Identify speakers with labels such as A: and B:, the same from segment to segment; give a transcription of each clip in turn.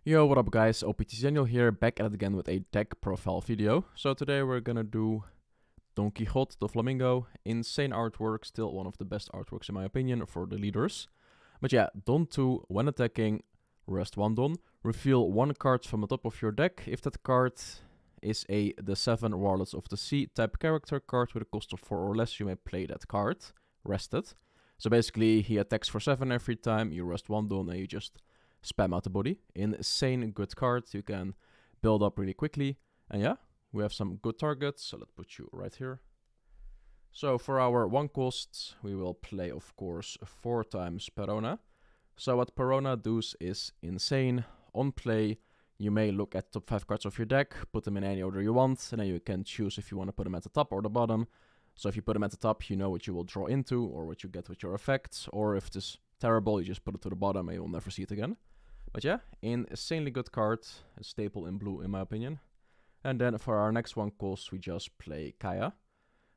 A: Yo, what up guys, OPTCG here, back at it again with a deck profile video. So today we're gonna do Don Quixote, Doflamingo. Insane artwork, still one of the best artworks in my opinion for the leaders. But yeah, Don 2, when attacking, rest 1 Don. Reveal 1 card from the top of your deck. If that card is the 7 Warlords of the Sea type character card with a cost of 4 or less, you may play that card, rested. So basically he attacks for 7 every time, you rest 1 Don and you just spam out the body. Insane good card, you can build up really quickly. And yeah, we have some good targets, so let's put you right here. So for our 1 cost, we will play of course 4 times Perona. So what Perona does is insane. On play, you may look at top 5 cards of your deck, put them in any order you want, and then you can choose if you want to put them at the top or the bottom. So if you put them at the top, you know what you will draw into, or what you get with your effects, or if it is terrible, you just put it to the bottom and you'll never see it again. But yeah, insanely good card, a staple in blue in my opinion. And then for our next 1 cost, we just play Kaya.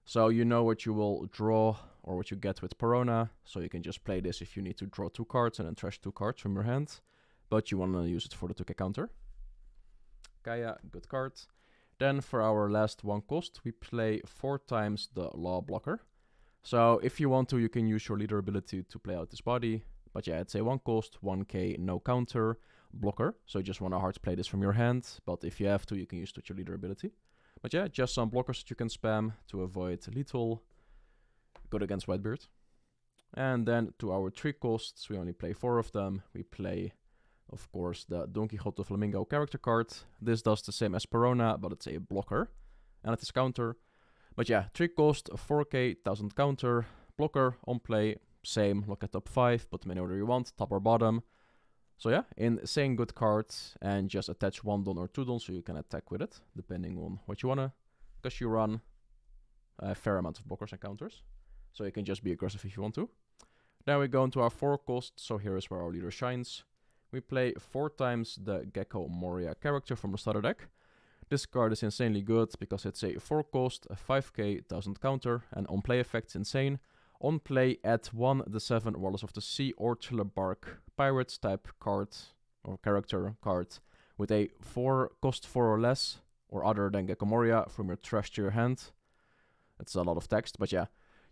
A: So you know what you will draw or what you get with Perona, so you can just play this if you need to draw 2 cards and then trash 2 cards from your hand, but you want to use it for the 2k counter. Kaya, good card. Then for our last 1 cost, we play 4 times the Law Blocker. So if you want to, you can use your leader ability to play out this body. But yeah, it's a 1 cost, 1k, no counter, blocker. So you just want to hard play this from your hand. But if you have to, you can use it with your leader ability. But yeah, just some blockers that you can spam to avoid lethal. Good against Whitebeard. And then to our 3 costs, we only play 4 of them. We play, of course, the Don Quixote Doflamingo character card. This does the same as Perona, but it's a blocker. And it is counter. But yeah, 3 cost, 4k, 1000 counter, blocker, on play. Same, look at top 5, put them in order you want, top or bottom. So yeah, insane good cards, and just attach 1 Don or 2 Don so you can attack with it, depending on what you wanna, because you run a fair amount of blockers and counters. So you can just be aggressive if you want to. Then we go into our 4 costs, so here is where our leader shines. We play 4 times the Gecko Moria character from the starter deck. This card is insanely good because it's a 4 cost, a 5k, 1000 counter, and on play effect's insane. On play, add 1 the 7 Warlords of the Sea or Thriller Bark Pirates type card or character card with a 4 cost 4 or less or other than Gecko Moria from your trash to your hand. It's a lot of text, but yeah.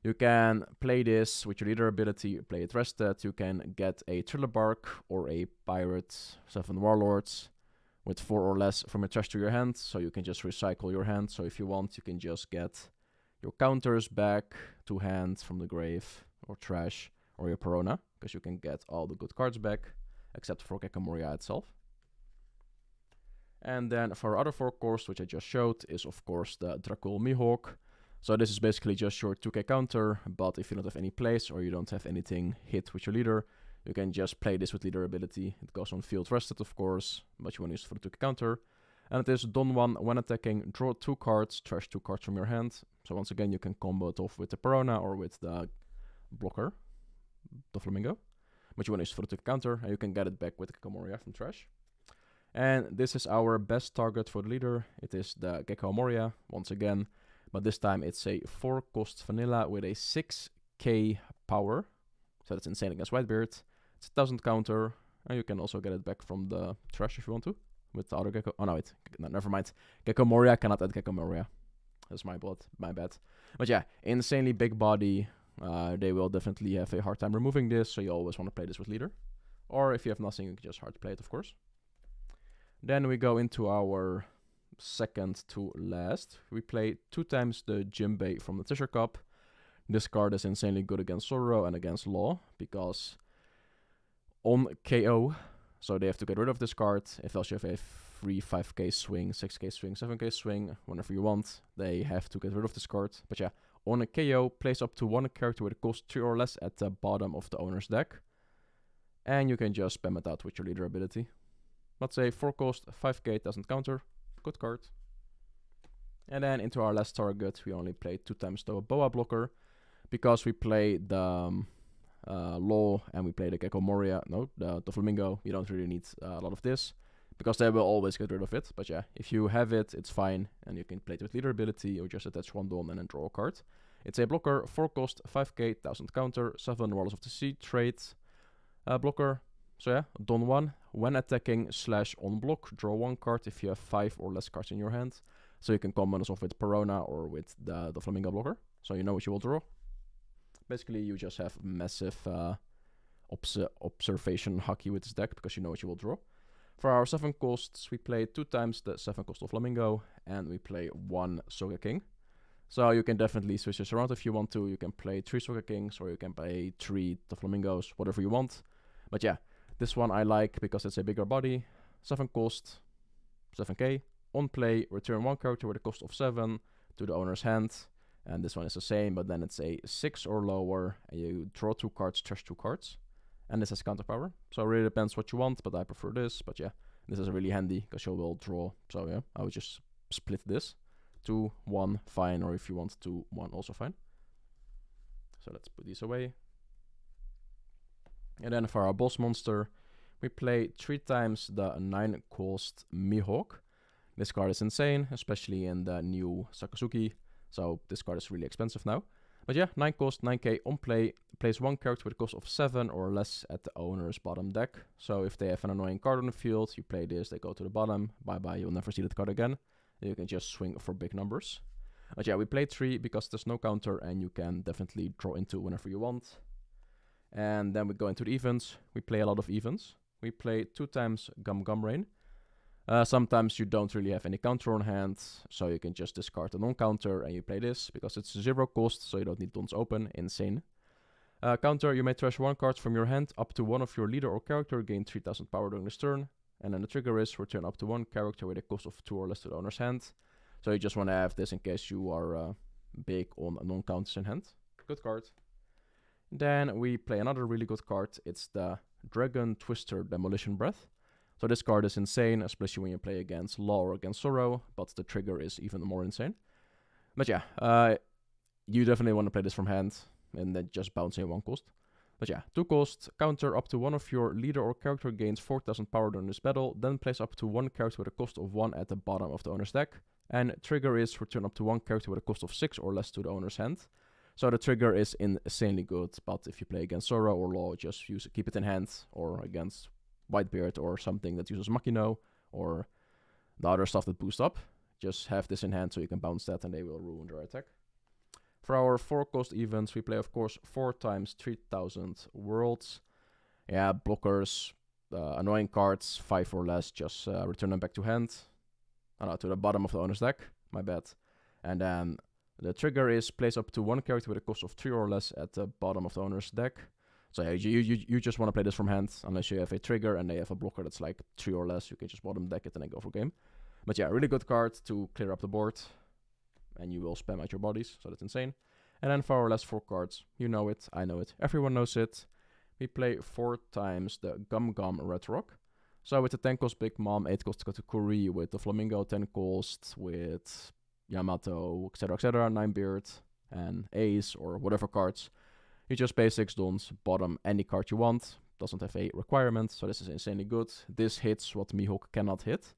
A: You can play this with your leader ability, play it rested. You can get a Thriller Bark or a Pirate 7 Warlords with 4 or less from your trash to your hand, so you can just recycle your hand. So if you want, you can just get your counters back to hand from the grave or trash, or your Perona, because you can get all the good cards back, except for Gecko Moria itself. And then for our other 4 costs, which I just showed, is of course the Dracul Mihawk. So this is basically just your 2k counter, but if you don't have any plays or you don't have anything hit with your leader, you can just play this with leader ability. It goes on field rested of course, but you want to use it for the 2k counter. And it is Don 1, when attacking, draw 2 cards, trash 2 cards from your hand. So once again, you can combo it off with the Perona or with the blocker, Doflamingo. But you want to use it for the 2k counter, and you can get it back with Gecko Moria from trash. And this is our best target for the leader. It is the Gecko Moria, once again. But this time it's a 4 cost vanilla with a 6k power. So that's insane against Whitebeard. It's a 1000 counter, and you can also get it back from the trash if you want to. With the other Gecko. Oh no, wait. No, never mind. Gecko Moria cannot add Gecko Moria. That's my bad. But yeah, insanely big body. They will definitely have a hard time removing this, so you always want to play this with leader. Or if you have nothing, you can just hard play it, of course. Then we go into our second to last. We play 2 times the Jimbei from the Tisher Cup. This card is insanely good against Sorrow and against Law, because on KO, so they have to get rid of this card. If else you have a free 5k swing, 6k swing, 7k swing, whenever you want, they have to get rid of this card. But yeah, on a KO, place up to 1 character with a cost 3 or less at the bottom of the owner's deck. And you can just spam it out with your leader ability. Let's say 4 cost, 5k, 1000 counter. Good card. And then into our last target, we only play 2 times the Boa blocker, because we play the Law and we play the Gecko Moria, no, the Doflamingo. You don't really need a lot of this, because they will always get rid of it. But yeah, if you have it, it's fine, and you can play it with leader ability or just attach 1 Don and then draw a card. It's a blocker, 4 cost, 5k, 1000 counter, 7 Warlords of the Sea trait. Blocker, So yeah, Don 1, when attacking / on block, draw 1 card if you have 5 or less cards in your hand. So you can combine this off with Perona or with the Doflamingo blocker, so you know what you will draw. Basically, you just have massive observation hockey with this deck because you know what you will draw. For our 7 costs, we play 2 times the 7 cost of Doflamingo, and we play 1 Sogeking. So you can definitely switch this around if you want to. You can play 3 Sogekings, or you can play 3 Doflamingos, whatever you want. But yeah, this one I like because it's a bigger body. 7 cost, 7k. On play, return 1 character with a cost of 7 to the owner's hand. And this one is the same, but then it's a 6 or lower, and you draw 2 cards, trash 2 cards. And this has counter power, so it really depends what you want, but I prefer this. But yeah, this is really handy because you will draw. So yeah, I would just split this. 2, 1, fine, or if you want 2, 1, also fine. So let's put these away. And then for our boss monster, we play 3 times the 9 cost Mihawk. This card is insane, especially in the new Sakazuki. So this card is really expensive now. But yeah, 9 cost, 9k on play. Place 1 character with a cost of 7 or less at the owner's bottom deck. So if they have an annoying card on the field, you play this, they go to the bottom. Bye bye, you'll never see that card again. You can just swing for big numbers. But yeah, we play 3 because there's no counter and you can definitely draw into whenever you want. And then we go into the events. We play a lot of events. We play 2 times Gum Gum Rain. Sometimes you don't really have any counter on hand, so you can just discard a non-counter and you play this because it's 0 cost, so you don't need Dons open. Insane. Counter, you may trash 1 card from your hand up to one of your leader or character, gain 3000 power during this turn. And then the trigger is return up to 1 character with a cost of 2 or less to the owner's hand. So you just want to have this in case you are big on non-counters in hand. Good card. Then we play another really good card. It's the Dragon Twister Demolition Breath. So this card is insane, especially when you play against Law or against Sorrow, but the trigger is even more insane. But yeah, you definitely want to play this from hand, and then just bouncing 1 cost. But yeah, 2 cost, counter up to one of your leader or character gains 4000 power during this battle, then place up to 1 character with a cost of 1 at the bottom of the owner's deck. And trigger is return up to 1 character with a cost of 6 or less to the owner's hand. So the trigger is insanely good, but if you play against Sorrow or Law, just keep it in hand, or against Whitebeard or something that uses Makino, or the other stuff that boosts up. Just have this in hand so you can bounce that and they will ruin their attack. For our 4 cost events, we play of course 4 times 3000 worlds. Yeah, blockers, annoying cards, 5 or less, just return them back to hand. Oh no, to the bottom of the owner's deck, my bad. And then the trigger is place up to 1 character with a cost of 3 or less at the bottom of the owner's deck. So yeah, you just want to play this from hand, unless you have a trigger and they have a blocker that's like 3 or less. You can just bottom deck it and then go for game. But yeah, really good card to clear up the board. And you will spam out your bodies, so that's insane. And then for our last 4 cards, you know it, I know it, everyone knows it. We play 4 times the Gum Gum Red Rock. So with the 10 cost Big Mom, 8 cost Katakuri, with the Flamingo 10 cost, with Yamato, etc., 9-beard, and Ace, or whatever cards. You just pay 6 Dons, bottom any card you want. Doesn't have a requirement, so this is insanely good. This hits what Mihawk cannot hit.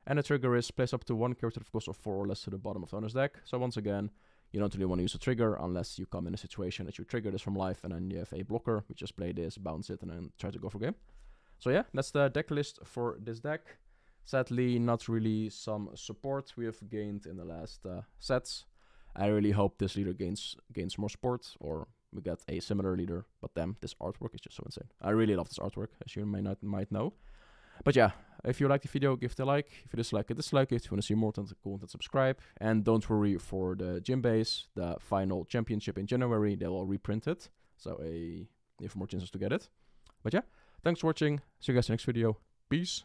A: And the trigger is place up to 1 character of cost of 4 or less to the bottom of the owner's deck. So once again, you don't really want to use a trigger unless you come in a situation that you trigger this from life and then you have a blocker. You just play this, bounce it, and then try to go for game. So yeah, that's the deck list for this deck. Sadly, not really some support we have gained in the last sets. I really hope this leader gains more support, or we get a similar leader. But damn, this artwork is just so insane. I really love this artwork, as you might know. But yeah, if you like the video, give it a like. If you dislike it, dislike it. If you want to see more content, subscribe. And don't worry for the gym base, the final championship in January, they will reprint it. So you have more chances to get it. But yeah, thanks for watching. See you guys in the next video. Peace.